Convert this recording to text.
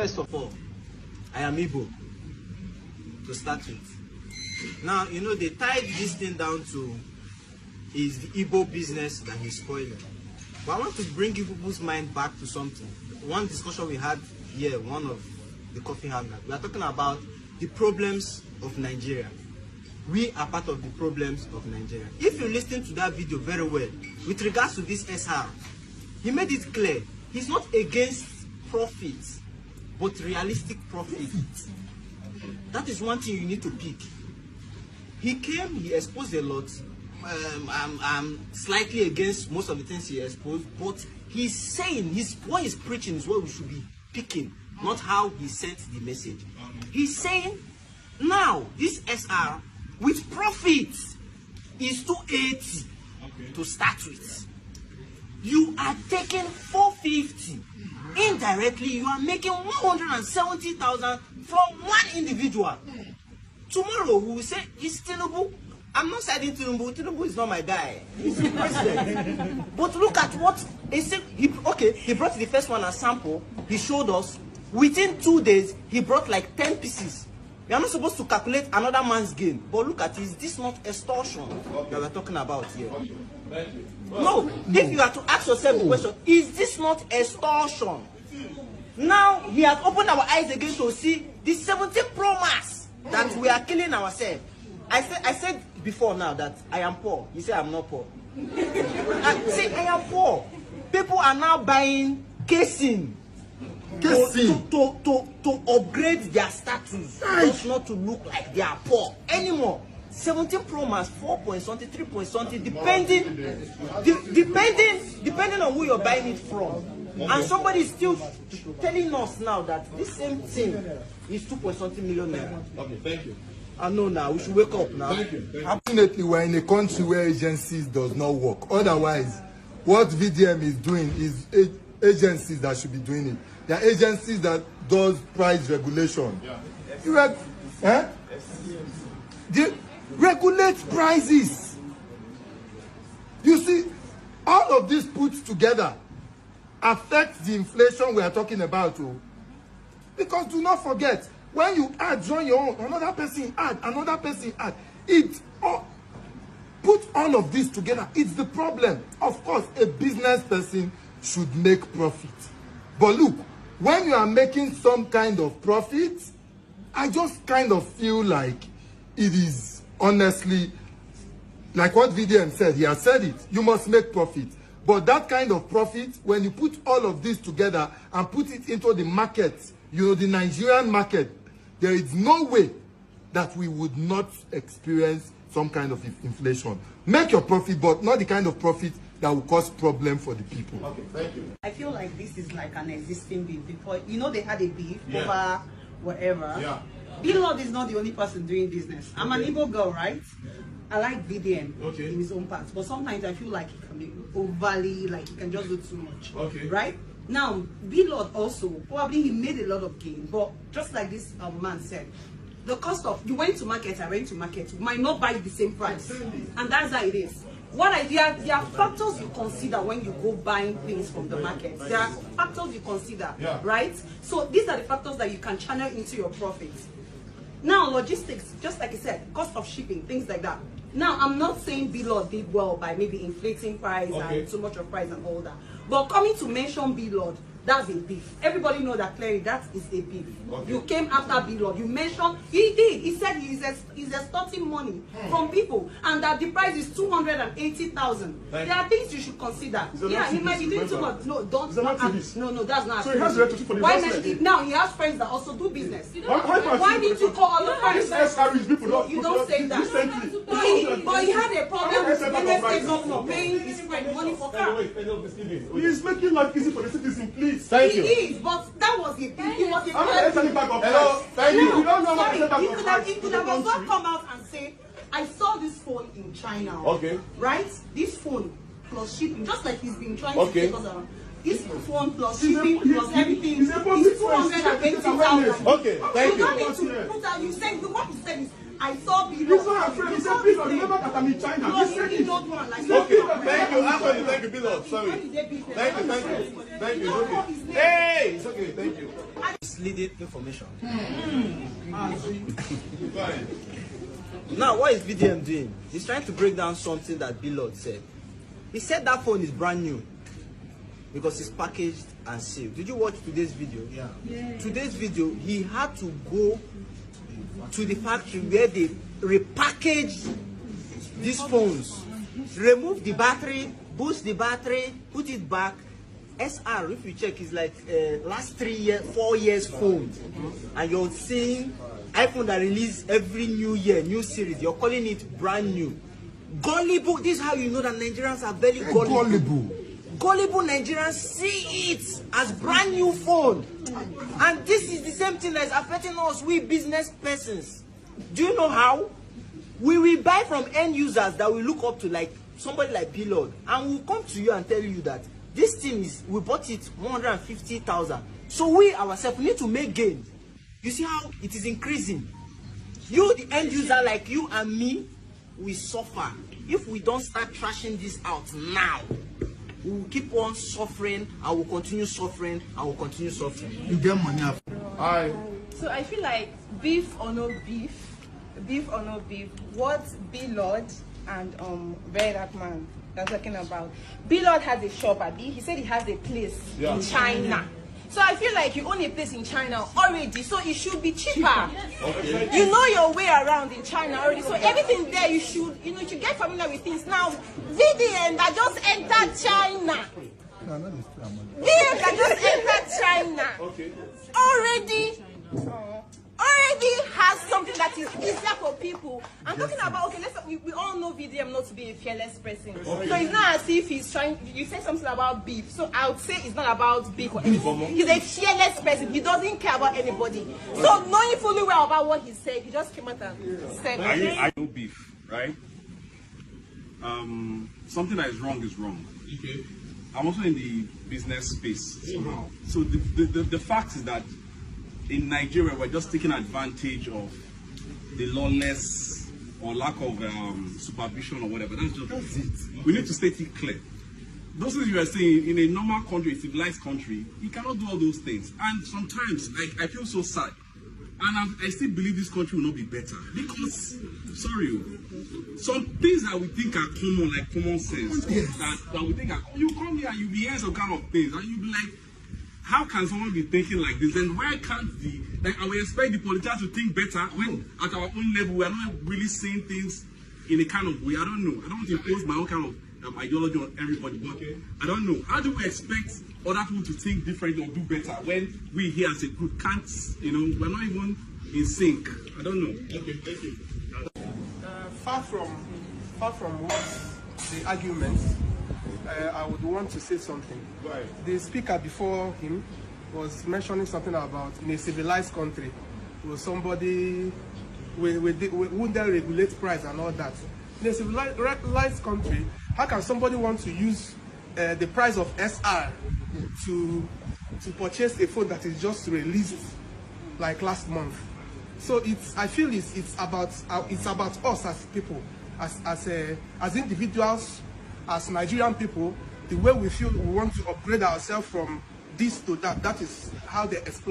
First of all, I am Igbo to start with. Now, you know, they tied this thing down to is the Igbo business that he's spoiling. But I want to bring people's mind back to something. One discussion we had here, one of the coffee handlers, we are talking about the problems of Nigeria. We are part of the problems of Nigeria. If you listen to that video very well, with regards to this SR, he made it clear he's not against profits, but realistic profit. That is one thing you need to pick. He came, he exposed a lot. I'm slightly against most of the things he exposed, but he's saying, what he's preaching is what we should be picking, not how he sent the message. He's saying, now, this SR, with profits, is 280 to start with. You are taking 450. Indirectly, you are making 170,000 from one individual. Tomorrow, we will say, it's Tinubu. I'm not siding Tinubu. Tinubu is not my guy. He's the president. But look at what he said. He brought the first one as sample. He showed us. Within 2 days, he brought like 10 pieces. We are not supposed to calculate another man's gain. But look at it. Is this not extortion that we're talking about here? No. If you are to ask yourself the question, is this not extortion? Now, he has opened our eyes again to see the 17 Pro Max that we are killing ourselves. I said before now that I am poor. You say I'm not poor. Say I am poor. People are now buying casing to upgrade their status, just not to look like they are poor anymore. 17 Pro Max, 4 point something, 3 point something, depending on who you're buying it from. And somebody is still telling us now that this same thing is 2 point something million naira. Okay, thank you. I know now, we should wake up now. Thank you. Unfortunately, we're in a country where agencies does not work. Otherwise, what VDM is doing is agencies that should be doing it. There are agencies that does price regulation. Yeah. They regulate prices. You see, all of this put together affects the inflation we are talking about. Because do not forget, when you add, join your own, another person add, it put all of this together. It's the problem. Of course, a business person should make profit. But look, when you are making some kind of profit, I just kind of feel like it is honestly, like what VDM said, he has said it, you must make profit. But that kind of profit, when you put all of this together and put it into the market, you know, the Nigerian market, there is no way that we would not experience some kind of inflation. Make your profit, but not the kind of profit that will cause problem for the people. Okay, thank you. I feel like this is like an existing beef because, you know, they had a beef over whatever. Yeah. B-Lord is not the only person doing business. I'm an Igbo girl, right? I like VDM in his own parts, but sometimes I feel like he can be overly, like he can just do too much. Okay. Right? Now, B-Lord also, probably he made a lot of gain, but just like this man said, the cost of, you went to market, I went to market, you might not buy the same price. And that's how it is. There are factors you consider when you go buying things from the market. There are factors you consider, right? So these are the factors that you can channel into your profits. Now, logistics, just like I said, cost of shipping, things like that. Now, I'm not saying B-Lord did well by maybe inflating price and too much of price and all that. But coming to mention B-Lord, that's a beef. Everybody know that clearly that is a beef. You came after B-Lord. You mentioned, he did. He said he's extorting money from people and that the price is 280,000. There are things you should consider. Yeah, he might be doing too much. No, don't. No, that's not. So he has the right to for the why mention it? Now he has friends that also do business. Why did you call all the friends? You don't say that. But he had a problem with the state governor paying his friend money for car. He is making life easy for the citizen, please. Thank you. He is, but that was it. He was a Hello, thank you. You don't know what he could have also come out and say, I saw this phone in China. Okay. Right? This phone plus shipping, just like he's been trying to take us around. This phone plus shipping plus everything is 280,000. Okay, thank you. You don't need to put out, you said, what you said is, I saw B-Lord. He's not afraid. He said, please remember that I'm in China. No, you don't want like okay, thank you. Anthony, thank you, B-Lord. Sorry. Thank you. Hey, it's okay, thank you. Misleading information. Now, what is VDM doing? He's trying to break down something that Billord said. He said that phone is brand new because it's packaged and sealed. Did you watch today's video? Yeah. Today's video, he had to go to the factory where they repackaged these phones, remove the battery, boost the battery, put it back. SR, if you check, is like last 4 years phone, and you're seeing iPhone that release every new year, new series. You're calling it brand new. Gullible. This is how you know that Nigerians are very gullible. Gullible Nigerians see it as brand new phone, and this is the same thing that is affecting us, we business persons. Do you know how? We will buy from end users that we look up to, like somebody like Billord, and we'll come to you and tell you that this thing is, we bought it 150,000. So we ourselves need to make gain. You see how it is increasing. You, the end user, like you and me, we suffer. If we don't start trashing this out now, we will keep on suffering, and we'll continue suffering, and we'll continue suffering. You get money up. So I feel like beef or no beef, what Billord and Very Dark Man are talking about. Billord has a shop, Abi. He said he has a place in China. So I feel like you own a place in China already, so it should be cheaper. Okay. You know your way around in China already, so everything there you should get familiar with things. Now, VDM that just entered China. VDM that just entered China. Already has something that is easier for people. I'm talking about, okay, we all know VDM not to be a fearless person. Okay. So it's not as if he's trying, you said something about beef. So I would say it's not about beef or anything. He's a fearless person. He doesn't care about anybody. So knowing fully well about what he said, he just came out and said, I know beef, right? Something that is wrong is wrong. Okay. I'm also in the business space somehow. So the fact is that in Nigeria, we're just taking advantage of the lawless or lack of supervision or whatever. That's it. We need to state it clear. Those things you are saying, in a normal country, a civilized country, you cannot do all those things. And sometimes, like, I feel so sad. And I still believe this country will not be better. Because, sorry, some things that we think are common, like common sense, that we think are common, you come here and you be hearing some kind of things, and you be like, how can someone be thinking like this? And why can't I would expect the politicians to think better when at our own level we are not really seeing things in a kind of way. I don't know. I don't want to impose my own kind of ideology on everybody, but I don't know. How do we expect other people to think differently or do better when we here as a group can't, we're not even in sync? I don't know. Okay, thank you. Far from what the arguments, I would want to say something. Right. The speaker before him was mentioning something about in a civilized country, will somebody wouldn't they regulate price and all that. In a civilized country, how can somebody want to use the price of SR to purchase a phone that is just released like last month? So I feel it's about us as people, as individuals, as Nigerian people, the way we feel we want to upgrade ourselves from this to that. That is how they explain.